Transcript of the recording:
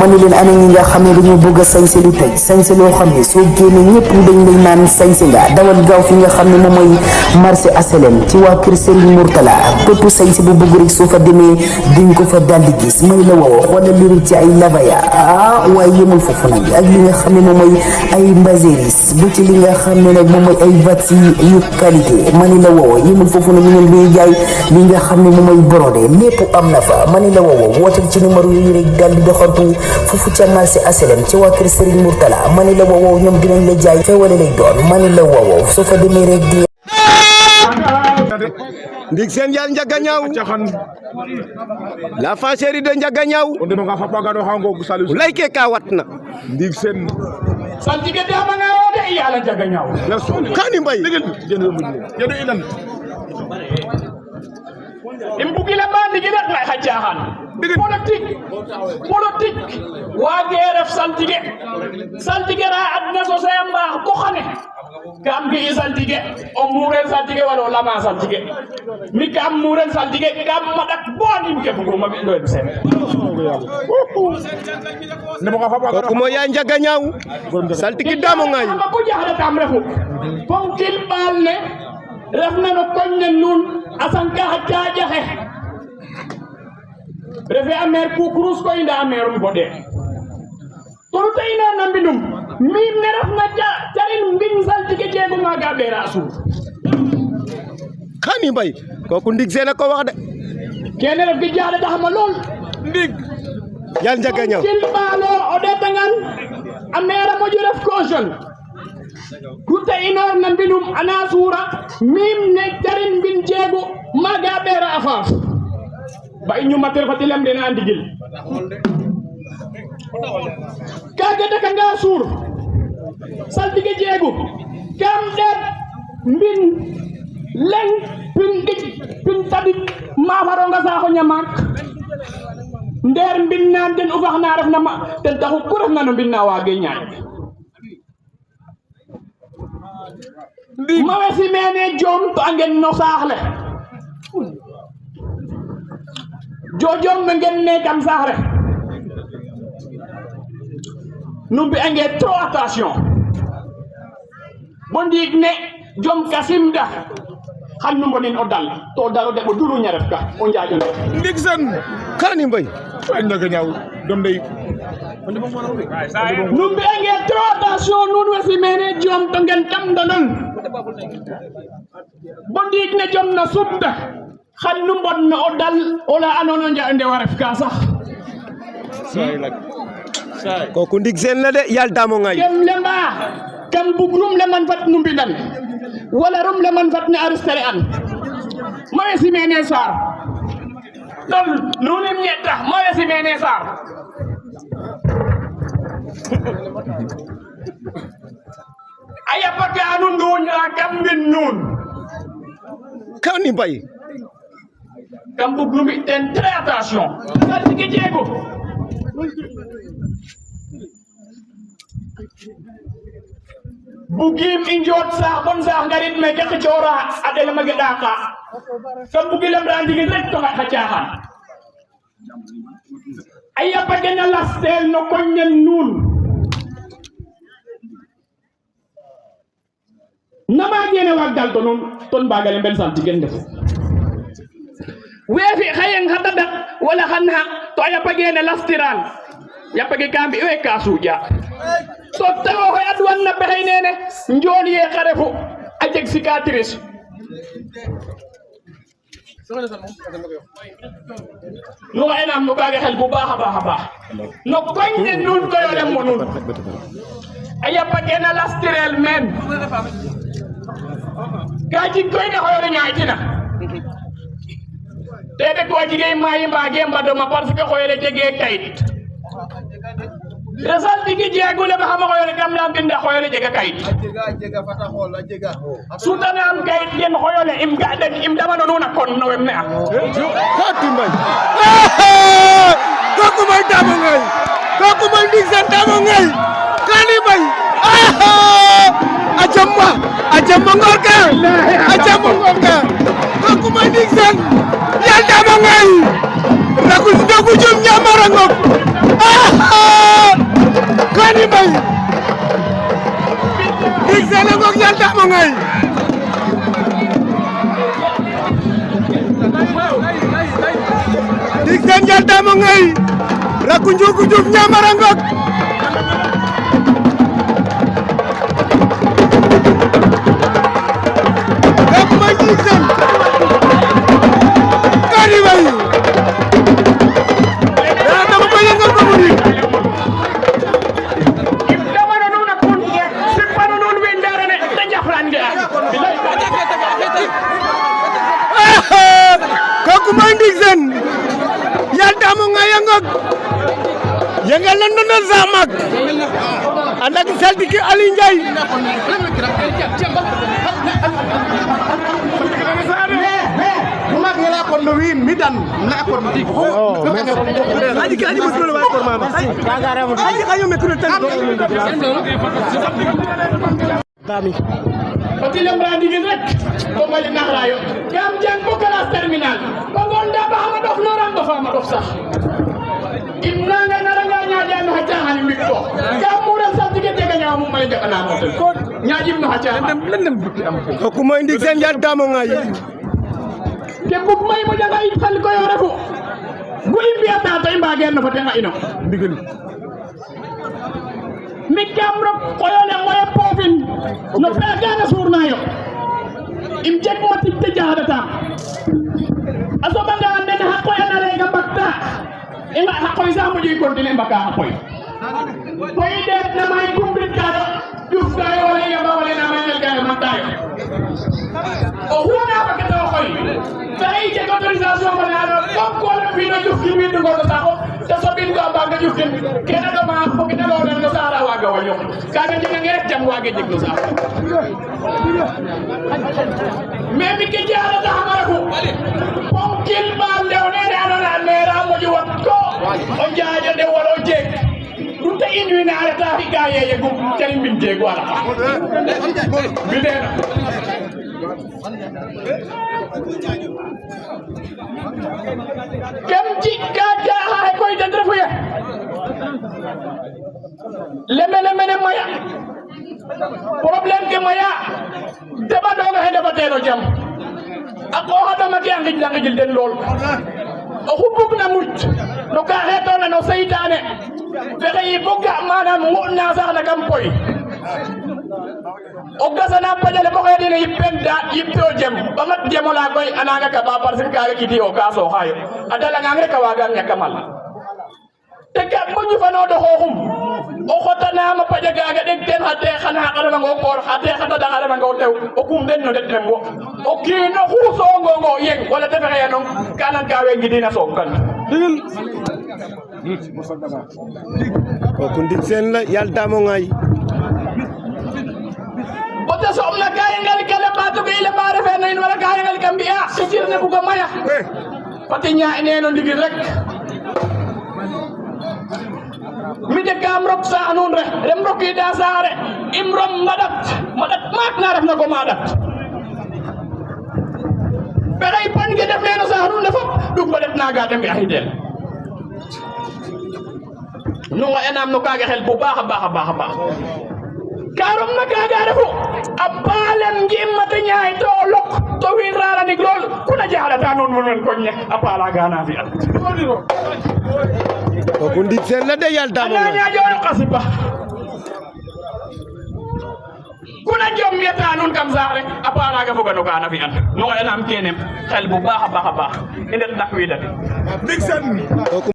ma ni leen ana ñi nga xam ne dañoo bëgg a sañse lu tey sañse loo xam ne soo génnee ñëpp dañ lay naan sañse nga dawal gaaw fi nga xam ne moom mooy marché HLM ci waa kër Serigne Mourtala bépp sañse bu bëgg rek soo fa demee diñ ko fa daldi gis may la woo xoolal li ci ay labaya waaye yëmul foofu nag ak li nga xam ne moom mooy ay mbaséris bu ci li nga xam ne nag moom mooy ay vats yu qualité ma ni la woo yëmul foofu nag ñu ngi jaay li nga xam ne moom mooy brodé lépp am na fa ma ni la woo wootal ci numéro yi rek daldi doxantu foofu ca marché HLM ci waa kër Serigne Mourtala ma ni la woo ñoom dinañ la jaay xewale lay doon ma ni la woo soo fa demee rek di ndig seen yal Njaga Ñaaw la fa chérie de Njaga Ñaaw lay ke ka watna ndig seen saltige dama nga de yalla Njaga Ñaaw kani mbay jedo ilan imbugi la bandi gi rek lay xajaaxan politique waage ref saltige ra adna so say mbaax bo xane kam gi saltige o murel saltige wala lama saltige mi kam murel saltige kam madak bonim ke buguma bi ndoy sen ko mo ya Njaga Ñaaw saltige damo ngay ma ko jaxle kam refu fonkil balne ref na no koñne nun asanka hajjajaxe refe a maire kukurus ko inda a maire um bode toru ta ina na mbindum mim ne ref na jarin mbin saltige jeego maga ɓeera suur kani mbay kooku ndig seen a ko wax de kene ref gi jaade taxama lool ndig yal Njaga Ñaaw kil ɓaalo o ɗetangan a maire a moƴo ref caution kuta inor na mbinum ana suura mim ne jarin mbin jeego maga ɓeera a faaf ba i ñumatel fo tilem dena ndigil kaga daka nga suur saltige jeegu kam der mbin leng pin dik pin tadik mafaronga saxo ñamak nder mbin na den ufax na ref na ma ten taxu ku ref na no mbin na wage ñaay mawe si mene jom to angen no saaxle jojom na ngeen ne kam sax rek nu bi ange trop attention bon ndik ne jom kasimda xan nu mbonin o dal to dalo de bo dulu ñaref ka o njaajo ndig seen kani mbay Njaga Ñaaw dom day nu bi ange trop attention nun wasi mene jom to ngeen tam danan bon ndik ne jom na subda xan nu mbon na o dal ola anono njaande waref ka sax kooku ndig seen la de yal damo ngay kem lemba kam bugrum le man fat nu mbindan wala rum le man fat ne arrestere an mawe si mene sar dol nunim ñetta mawe si mene sar aya pake anu nduñ la kam mbin nun kani mbay kam bug nu mbi ten très attention saltige jeego bugim i njoot saax bon saax ngarit meke xicora a ɗel mage ɗaka kam bugilem ra ndigil rek to xa caaxaan a yapa dena lastel no koñnen nuun nama gene waag dal to nuun ton mbagale mbel saltige ndef weefi xayeng xa dadak wala xan xa to a yapa gene lastiran yapa ge ka mbi we ka suuƴa so tawo xoy adwan na pexey nene njool ye xa refu a jeg cicatrice nu xaynam no kaga xel bu baax a baax no koñ ne nuun koy o lem mo nuun a yapa gena lastirel men ka jig koy ne xoyole ñaaƴtina tede ko jige mayi mbage mbadoma parce que xoyole jege kayit resal digi jeegule ba xama xoyole kam lam binda xoyole jega kayit sutanam kayit gen xoyole im ga den im damano nuuna kon no wem ne a hati mbay kooku may damo ngay kooku may ndig seen damo ngay kani mbay ajamba ngor ka kooku may ndig seen yal damo ngay raku dogu jom ñamara ngok ngay Ndik Sène Ndial Damo ngay rakku Njuugu Juuf Ñamara Ngok kooku mooy Ndik Sène kani way dara dama ko yëngal ba mu dik kooku mooy Ndik Sène Ndial Damo nga yëngak yëngal na ndondol sa mag ànd ak saltiki Ali Ndiaye no win mi dan la ko aji aji mo solo wa ko mama aji ayo me kuno tan Tami Pati lembrandi gi rek ko ma naxlayo gam jeng ko classe terminal ko gonda ba ma dof no ram do fa ma dof sax imna nga naranga ñaaja no hatta hani mi ko gam mu ran sax dige te ganya mu may def na mo ko ñaajim no hatta lendem bukki am ko ko moy Ndik Sène Ndial Damo ngay ke buk may mo jaga it fal ko yo refu bu imbiya ta tay mbagen no fa tenga ino digel mi kamro koyole ngoye pofin no pegana surnayo im jeg mati te jahadata aso banga ande na hakko yana rega bakta inga hakko isa mo ji kontine mbaka hakko koy de na may kumbrit kado duf gayo wala yaba wala na may gayo matayo o huna bakata koy tay je autorisation ko na kom ko la fi no duf ki mi do ko taxo te so bin ko ba nga duf ken kena do ma ko ki dalo no sara waga waño kaga jinga ngi rek jam wage jiglo sa mais mi ke jaara da xamara ko pom kil ba lew ne da na mera mo ji wat ko o jaaje de walo jek dum te indi na ala ta fi gaye ye gum tari min je ko ala bi de kem ci gaja ay koy de refu ye lemene maya problème ke maya deba do nga hede batero jam ako hada ma ke angij la ngil den lol o hubuk na mut no ka heto na no seytane fexe yi buga manam nguna sax na kam koy o gasana pajale ko xey dina yipenda yipto jem ba mat jemola koy ananga ka ba parce que ka kiti o ka so hayo adala ngangre ka waga nyakamal te ka mo ñu fano do xoxum o xotana ma pajaga ga deg ten hade xana xana ngo koor hade xata da xana ngo tew o kum den no det nembo o kino xuso ngo yeng wala te fexe yanon kanan ka we ngidina so kan ko Ndik Sène la Ndial Damo ngay ote somna kay ngal kala batu be ile bare fe nayin wala kay ngal kambiya ci cirne bu ko maya pati nya eneno ndigil rek mi de kam rok sa anon rek rem roki da saare imrom madat mak na ref na ko madat beray pan ge def neno sa anon dafa dug ba def naga dem ya hidel no enam no kaga xel bu baaxa baax karom na kaga refu apalem ngimmata nyaay to lok to win rara ni lol kuna jaala ta non mon ko nye apala gana fi at ko Ndik Sène la de Ndial Damo ana nya jono qasiba kuna jom yeta non kam saare apala ga foga no kana fi at no enam kenem xel bu baaxa baax inde dak wi dat Ndik Sène